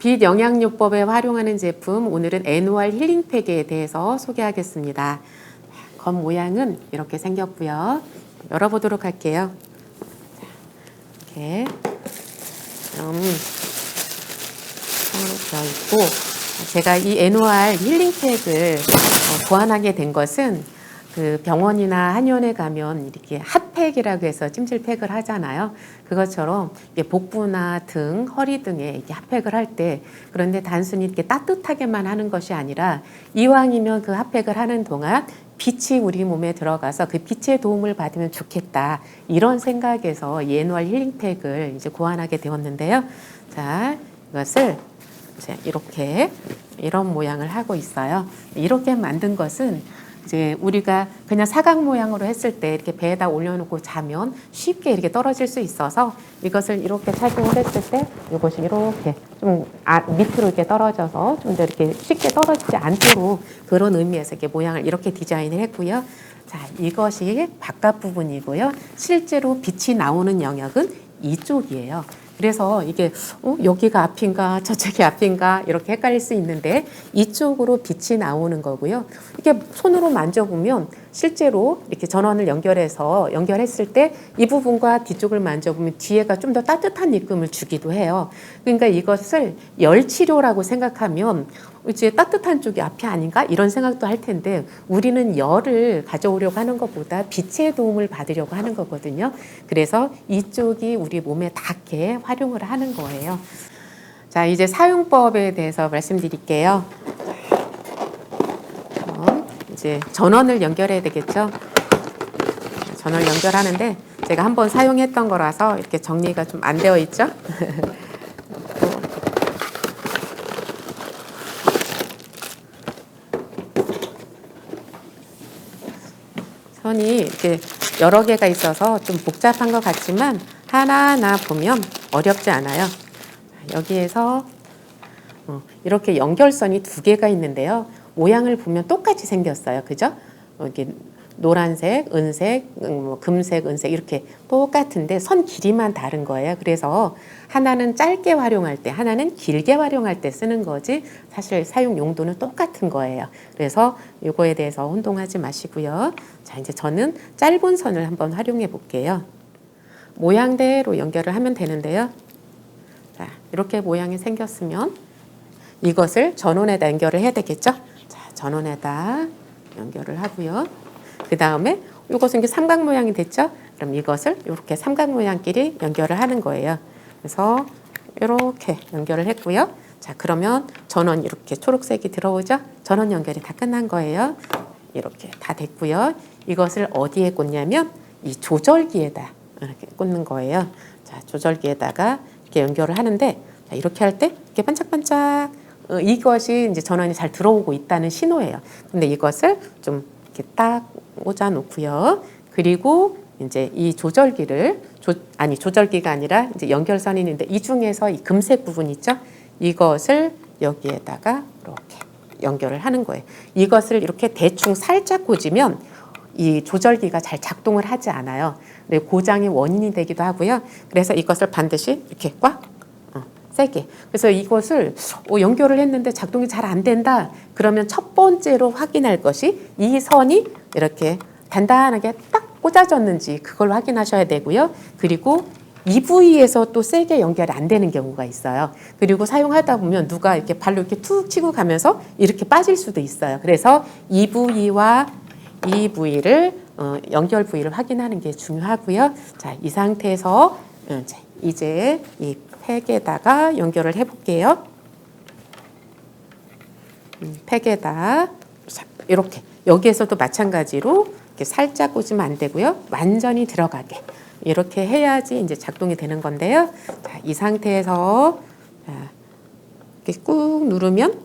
빛 영양요법에 활용하는 제품, 오늘은 애누얼 힐링팩에 대해서 소개하겠습니다. 겉 모양은 이렇게 생겼고요. 열어보도록 할게요. 이렇게 손으로 되어 있고, 제가 이 애누얼 힐링팩을 고안하게 된 것은 그 병원이나 한의원에 가면 이렇게 핫팩이라고 해서 찜질팩을 하잖아요. 그것처럼 복부나 등, 허리 등에 이렇게 핫팩을 할 때, 그런데 단순히 이렇게 따뜻하게만 하는 것이 아니라 이왕이면 그 핫팩을 하는 동안 빛이 우리 몸에 들어가서 그 빛의 도움을 받으면 좋겠다. 이런 생각에서 이 애누얼 힐링팩을 이제 고안하게 되었는데요. 자, 이것을 이제 이렇게 이런 모양을 하고 있어요. 이렇게 만든 것은 이제 우리가 그냥 사각 모양으로 했을 때 이렇게 배에다 올려놓고 자면 쉽게 이렇게 떨어질 수 있어서 이것을 이렇게 착용을 했을 때 이것이 이렇게 좀 밑으로 이렇게 떨어져서 좀 더 이렇게 쉽게 떨어지지 않도록 그런 의미에서 이렇게 모양을 이렇게 디자인을 했고요. 자, 이것이 바깥 부분이고요. 실제로 빛이 나오는 영역은 이쪽이에요. 그래서 이게 여기가 앞인가 저쪽이 앞인가 이렇게 헷갈릴 수 있는데 이쪽으로 빛이 나오는 거고요. 이게 손으로 만져보면 실제로 이렇게 전원을 연결했을 때 이 부분과 뒤쪽을 만져보면 뒤에가 좀 더 따뜻한 느낌을 주기도 해요. 그러니까 이것을 열 치료라고 생각하면 이제 따뜻한 쪽이 앞이 아닌가 이런 생각도 할 텐데 우리는 열을 가져오려고 하는 것보다 빛의 도움을 받으려고 하는 거거든요. 그래서 이쪽이 우리 몸에 닿게 활용을 하는 거예요. 자, 이제 사용법에 대해서 말씀드릴게요. 이제 전원을 연결해야 되겠죠. 전원을 연결하는데 제가 한번 사용했던 거라서 이렇게 정리가 좀 안 되어 있죠. 선이 이렇게 여러 개가 있어서 좀 복잡한 것 같지만 하나하나 보면 어렵지 않아요. 여기에서 이렇게 연결선이 두 개가 있는데요. 모양을 보면 똑같이 생겼어요. 그죠? 이렇게 노란색, 은색, 금색, 은색 이렇게 똑같은데 선 길이만 다른 거예요. 그래서 하나는 짧게 활용할 때, 하나는 길게 활용할 때 쓰는 거지 사실 사용 용도는 똑같은 거예요. 그래서 이거에 대해서 혼동하지 마시고요. 자, 이제 저는 짧은 선을 한번 활용해 볼게요. 모양대로 연결을 하면 되는데요. 자, 이렇게 모양이 생겼으면 이것을 전원에다 연결을 해야 되겠죠? 자, 전원에다 연결을 하고요. 그 다음에 이것은 이게 삼각 모양이 됐죠? 그럼 이것을 이렇게 삼각 모양끼리 연결을 하는 거예요. 그래서 이렇게 연결을 했고요. 자, 그러면 전원 이렇게 초록색이 들어오죠? 전원 연결이 다 끝난 거예요. 이렇게 다 됐고요. 이것을 어디에 꽂냐면 이 조절기에다 이렇게 꽂는 거예요. 자, 조절기에다가 이렇게 연결을 하는데 자, 이렇게 할 때 이렇게 반짝반짝 이것이 이제 전원이 잘 들어오고 있다는 신호예요. 근데 이것을 좀 이렇게 딱 꽂아 놓고요. 그리고 이제 이 조절기를 조절기가 아니라 이제 연결선이 있는데 이 중에서 이 금색 부분 있죠? 이것을 여기에다가 이렇게 연결을 하는 거예요. 이것을 이렇게 대충 살짝 꽂으면 이 조절기가 잘 작동을 하지 않아요. 고장의 원인이 되기도 하고요. 그래서 이것을 반드시 이렇게 꽉 세게. 그래서 이것을 연결을 했는데 작동이 잘 안 된다. 그러면 첫 번째로 확인할 것이 이 선이 이렇게 단단하게 딱 꽂아졌는지 그걸 확인하셔야 되고요. 그리고 이 부위에서 또 세게 연결이 안 되는 경우가 있어요. 그리고 사용하다 보면 누가 이렇게 발로 이렇게 툭 치고 가면서 이렇게 빠질 수도 있어요. 그래서 이 부위와 이 부위를 연결 부위를 확인하는 게 중요하고요. 자, 이 상태에서 이제 이 팩에다가 연결을 해볼게요. 팩에다 이렇게 여기에서도 마찬가지로 이렇게 살짝 꽂으면 안 되고요. 완전히 들어가게 이렇게 해야지 이제 작동이 되는 건데요. 자, 이 상태에서 이렇게 꾹 누르면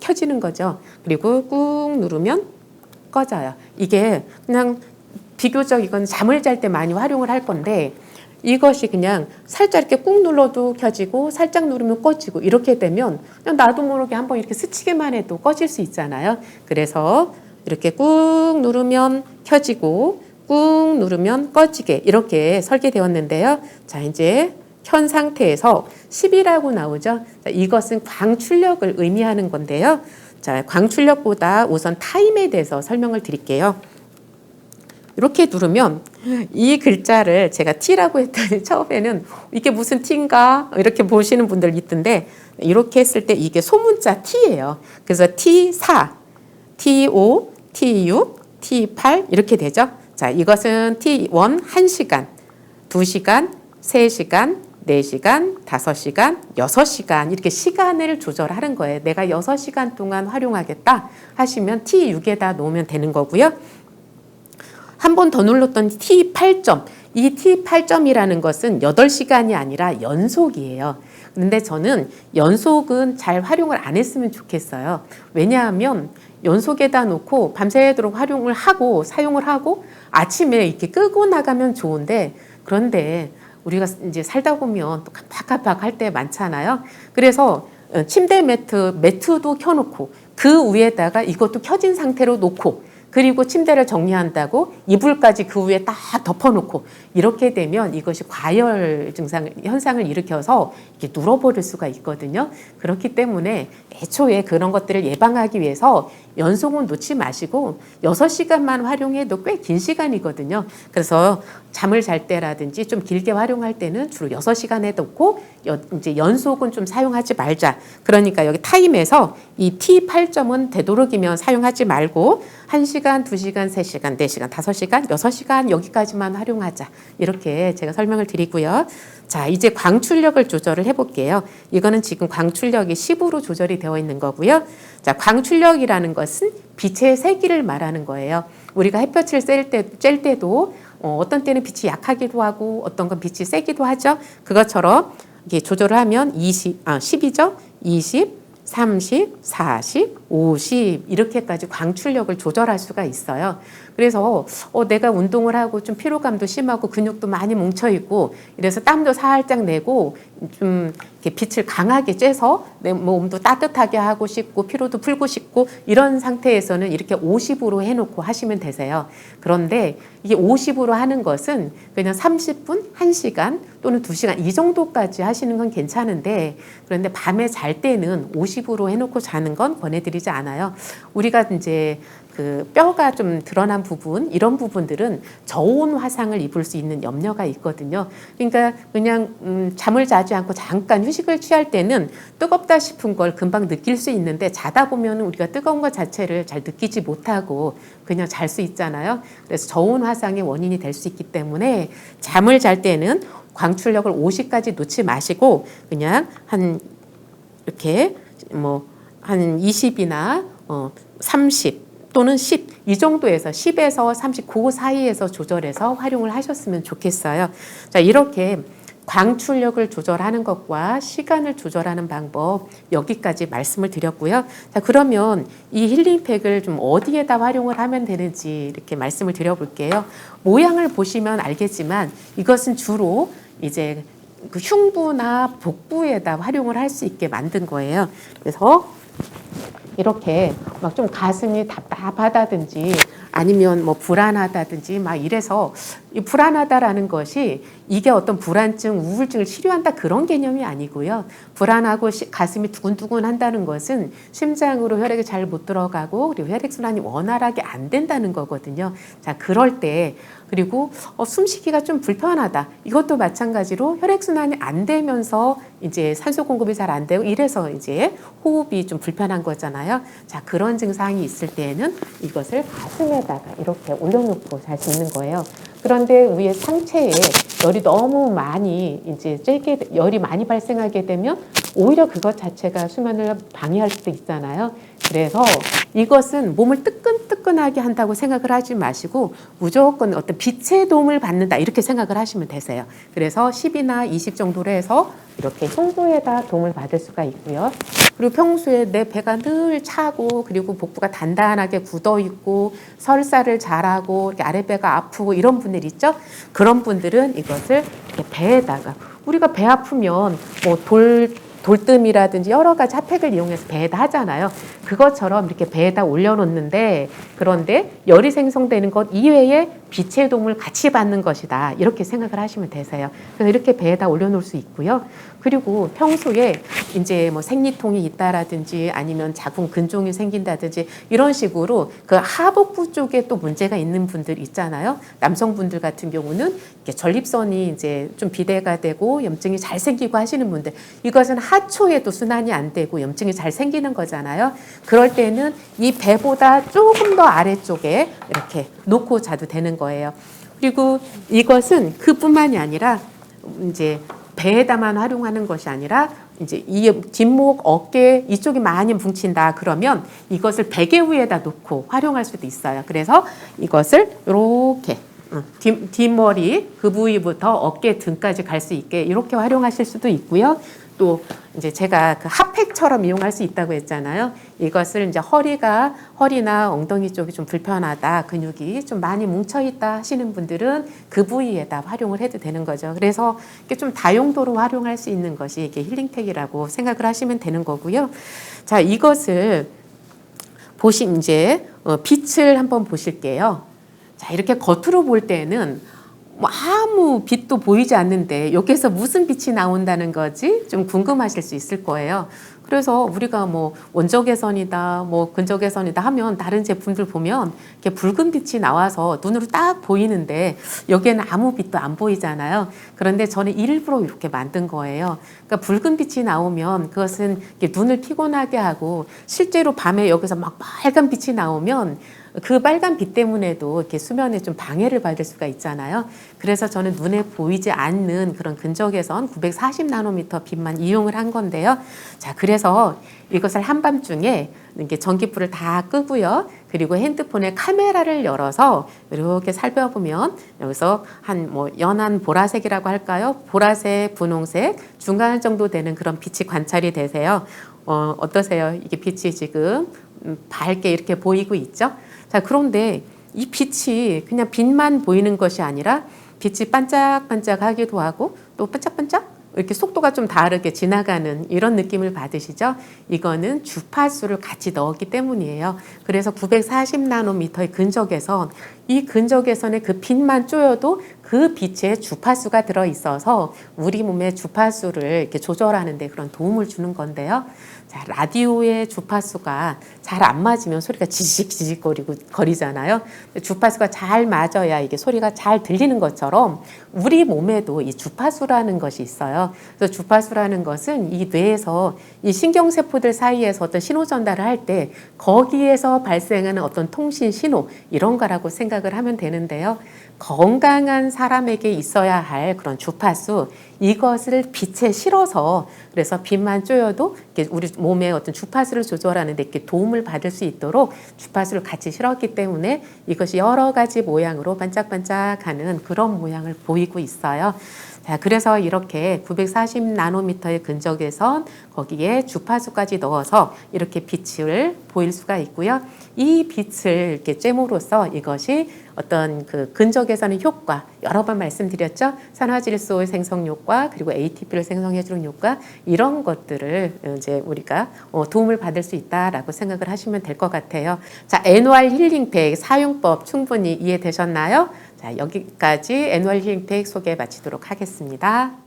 켜지는 거죠. 그리고 꾹 누르면 꺼져요. 이게 그냥 비교적 이건 잠을 잘 때 많이 활용을 할 건데 이것이 그냥 살짝 이렇게 꾹 눌러도 켜지고 살짝 누르면 꺼지고 이렇게 되면 그냥 나도 모르게 한번 이렇게 스치기만 해도 꺼질 수 있잖아요. 그래서 이렇게 꾹 누르면 켜지고 꾹 누르면 꺼지게 이렇게 설계되었는데요. 자, 이제 현 상태에서 10이라고 나오죠. 자, 이것은 광출력을 의미하는 건데요. 자, 광출력보다 우선 타임에 대해서 설명을 드릴게요. 이렇게 누르면 이 글자를 제가 T라고 했더니 처음에는 이게 무슨 T인가 이렇게 보시는 분들 있던데, 이렇게 했을 때 이게 소문자 T예요. 그래서 T4, T5, T6, T8 이렇게 되죠. 자, 이것은 T1 1시간, 2시간, 3시간, 4시간, 5시간, 6시간 이렇게 시간을 조절하는 거예요. 내가 6시간 동안 활용하겠다 하시면 T6에다 놓으면 되는 거고요. 한 번 더 눌렀던 T8점, 이 T8점이라는 것은 8시간이 아니라 연속이에요. 근데 저는 연속은 잘 활용을 안 했으면 좋겠어요. 왜냐하면 연속에다 놓고 밤새도록 활용을 하고 사용을 하고 아침에 이렇게 끄고 나가면 좋은데, 그런데 우리가 이제 살다 보면 또 깜빡깜빡 할 때 많잖아요. 그래서 침대 매트도 켜놓고 그 위에다가 이것도 켜진 상태로 놓고, 그리고 침대를 정리한다고 이불까지 그 위에 딱 덮어놓고, 이렇게 되면 이것이 과열 현상을 일으켜서 이렇게 눌어버릴 수가 있거든요. 그렇기 때문에 애초에 그런 것들을 예방하기 위해서 연속은 놓지 마시고 6시간만 활용해도 꽤 긴 시간이거든요. 그래서 잠을 잘 때라든지 좀 길게 활용할 때는 주로 6시간에 놓고 이제 연속은 좀 사용하지 말자. 그러니까 여기 타임에서 이 T8점은 되도록이면 사용하지 말고 1시간, 2시간, 3시간, 4시간, 5시간, 6시간 여기까지만 활용하자. 이렇게 제가 설명을 드리고요. 자, 이제 광출력을 조절을 해볼게요. 이거는 지금 광출력이 10으로 조절이 되어 있는 거고요. 자, 광출력이라는 것은 빛의 세기를 말하는 거예요. 우리가 햇볕을 쬐일 때도 어떤 때는 빛이 약하기도 하고 어떤 건 빛이 세기도 하죠. 그것처럼 이게 조절을 하면 10이죠. 20, 30, 40, 50 이렇게까지 광출력을 조절할 수가 있어요. 그래서 내가 운동을 하고 좀 피로감도 심하고 근육도 많이 뭉쳐있고 이래서 땀도 살짝 내고 좀 이렇게 빛을 강하게 쬐서 내 몸도 따뜻하게 하고 싶고 피로도 풀고 싶고 이런 상태에서는 이렇게 50으로 해놓고 하시면 되세요. 그런데 이게 50으로 하는 것은 그냥 30분, 1시간 또는 2시간 이 정도까지 하시는 건 괜찮은데, 그런데 밤에 잘 때는 50으로 해놓고 자는 건 권해드리지 않아요. 우리가 이제 그 뼈가 좀 드러난 부분, 이런 부분들은 저온 화상을 입을 수 있는 염려가 있거든요. 그러니까 그냥 잠을 자지 않고 잠깐 휴식을 취할 때는 뜨겁다 싶은 걸 금방 느낄 수 있는데, 자다 보면 우리가 뜨거운 것 자체를 잘 느끼지 못하고 그냥 잘 수 있잖아요. 그래서 저온 화상의 원인이 될 수 있기 때문에 잠을 잘 때는 광출력을 50까지 놓지 마시고 그냥 한 이렇게 한 20이나 30 또는 10 이 정도에서 10에서 30 그 사이에서 조절해서 활용을 하셨으면 좋겠어요. 자, 이렇게 광출력을 조절하는 것과 시간을 조절하는 방법 여기까지 말씀을 드렸고요. 자, 그러면 이 힐링팩을 좀 어디에다 활용을 하면 되는지 이렇게 말씀을 드려볼게요. 모양을 보시면 알겠지만 이것은 주로 이제 그 흉부나 복부에다 활용을 할 수 있게 만든 거예요. 그래서 이렇게 막 좀 가슴이 답답하다든지 아니면 뭐 불안하다든지 막 이래서, 이 불안하다라는 것이 이게 어떤 불안증, 우울증을 치료한다 그런 개념이 아니고요. 불안하고 가슴이 두근두근 한다는 것은 심장으로 혈액이 잘 못 들어가고 그리고 혈액순환이 원활하게 안 된다는 거거든요. 자, 그럴 때 그리고 숨쉬기가 좀 불편하다. 이것도 마찬가지로 혈액순환이 안 되면서 이제 산소 공급이 잘 안 되고 이래서 이제 호흡이 좀 불편한 거잖아요. 자, 그런 증상이 있을 때에는 이것을 가슴에다가 이렇게 올려놓고 잘 수 있는 거예요. 그런데 위에 상체에 열이 너무 많이 이제 열이 많이 발생하게 되면 오히려 그것 자체가 수면을 방해할 수도 있잖아요. 그래서 이것은 몸을 뜨끈뜨끈하게 한다고 생각을 하지 마시고 무조건 어떤 빛의 도움을 받는다 이렇게 생각을 하시면 되세요. 그래서 10이나 20 정도로 해서 이렇게 흉부에다 도움을 받을 수가 있고요. 그리고 평소에 내 배가 늘 차고 그리고 복부가 단단하게 굳어 있고 설사를 잘하고 이렇게 아랫배가 아프고 이런 분들 있죠? 그런 분들은 이것을 이렇게 배에다가, 우리가 배 아프면 뭐 돌뜸이라든지 여러 가지 핫팩을 이용해서 배에다 하잖아요. 그것처럼 이렇게 배에다 올려놓는데, 그런데 열이 생성되는 것 이외에 빛의 도움을 같이 받는 것이다. 이렇게 생각을 하시면 되세요. 그래서 이렇게 배에다 올려놓을 수 있고요. 그리고 평소에 이제 뭐 생리통이 있다라든지 아니면 자궁 근종이 생긴다든지 이런 식으로 그 하복부 쪽에 또 문제가 있는 분들 있잖아요. 남성분들 같은 경우는 이렇게 전립선이 이제 좀 비대가 되고 염증이 잘 생기고 하시는 분들, 이것은 하초에도 순환이 안 되고 염증이 잘 생기는 거잖아요. 그럴 때는 이 배보다 조금 더 아래쪽에 이렇게 놓고 자도 되는 거예요. 그리고 이것은 그뿐만이 아니라 이제 배에다만 활용하는 것이 아니라 이제 이 뒷목, 어깨 이쪽이 많이 뭉친다 그러면 이것을 베개 위에다 놓고 활용할 수도 있어요. 그래서 이것을 이렇게 뒷머리 그 부위부터 어깨 등까지 갈 수 있게 이렇게 활용하실 수도 있고요. 또 이제 제가 그 핫팩처럼 이용할 수 있다고 했잖아요. 이것을 이제 허리나 엉덩이 쪽이 좀 불편하다, 근육이 좀 많이 뭉쳐 있다 하시는 분들은 그 부위에다 활용을 해도 되는 거죠. 그래서 이게 좀 다용도로 활용할 수 있는 것이 이게 힐링팩이라고 생각을 하시면 되는 거고요. 자, 이것을 이제 빛을 한번 보실게요. 자, 이렇게 겉으로 볼 때는 뭐 아무 빛도 보이지 않는데 여기에서 무슨 빛이 나온다는 거지 좀 궁금하실 수 있을 거예요. 그래서 우리가 뭐 원적외선이다, 뭐 근적외선이다 하면 다른 제품들 보면 이렇게 붉은 빛이 나와서 눈으로 딱 보이는데 여기에는 아무 빛도 안 보이잖아요. 그런데 저는 일부러 이렇게 만든 거예요. 그러니까 붉은 빛이 나오면 그것은 이렇게 눈을 피곤하게 하고 실제로 밤에 여기서 막 빨간 빛이 나오면 그 빨간 빛 때문에도 이렇게 수면에 좀 방해를 받을 수가 있잖아요. 그래서 저는 눈에 보이지 않는 그런 근적외선 940나노미터 빛만 이용을 한 건데요. 자, 그래서 이것을 한밤중에 이렇게 전기불을 다 끄고요. 그리고 핸드폰에 카메라를 열어서 이렇게 살펴보면 여기서 한 뭐 연한 보라색이라고 할까요? 보라색, 분홍색 중간 정도 되는 그런 빛이 관찰이 되세요. 어떠세요? 이게 빛이 지금 밝게 이렇게 보이고 있죠? 자, 그런데 이 빛이 그냥 빛만 보이는 것이 아니라 빛이 반짝반짝하기도 하고 또 반짝반짝 이렇게 속도가 좀 다르게 지나가는 이런 느낌을 받으시죠? 이거는 주파수를 같이 넣었기 때문이에요. 그래서 940나노미터의 근적외선, 이 근적외선의 그 빛만 쪼여도 그 빛에 주파수가 들어있어서 우리 몸의 주파수를 이렇게 조절하는 데 그런 도움을 주는 건데요. 자, 라디오의 주파수가 잘 안 맞으면 소리가 지직거리잖아요. 주파수가 잘 맞아야 이게 소리가 잘 들리는 것처럼 우리 몸에도 이 주파수라는 것이 있어요. 그래서 주파수라는 것은 이 뇌에서 이 신경세포들 사이에서 어떤 신호 전달을 할 때 거기에서 발생하는 어떤 통신 신호 이런 거라고 생각을 하면 되는데요. 건강한 사람에게 있어야 할 그런 주파수, 이것을 빛에 실어서 그래서 빛만 쪼여도 우리 몸의 어떤 주파수를 조절하는 데 이렇게 도움을 받을 수 있도록 주파수를 같이 실었기 때문에 이것이 여러 가지 모양으로 반짝반짝하는 그런 모양을 보이고 있어요. 자, 그래서 이렇게 940나노미터의 근적외선 거기에 주파수까지 넣어서 이렇게 빛을 보일 수가 있고요. 이 빛을 이렇게 쬐므로써 이것이 어떤 그 근적외선의 효과, 여러 번 말씀드렸죠. 산화질소 생성 효과, 그리고 ATP를 생성해주는 효과, 이런 것들을 이제 우리가 도움을 받을 수 있다라고 생각을 하시면 될 것 같아요. 자, 애누얼 힐링팩 사용법 충분히 이해되셨나요? 자, 여기까지 애누얼 힐링팩 소개 마치도록 하겠습니다.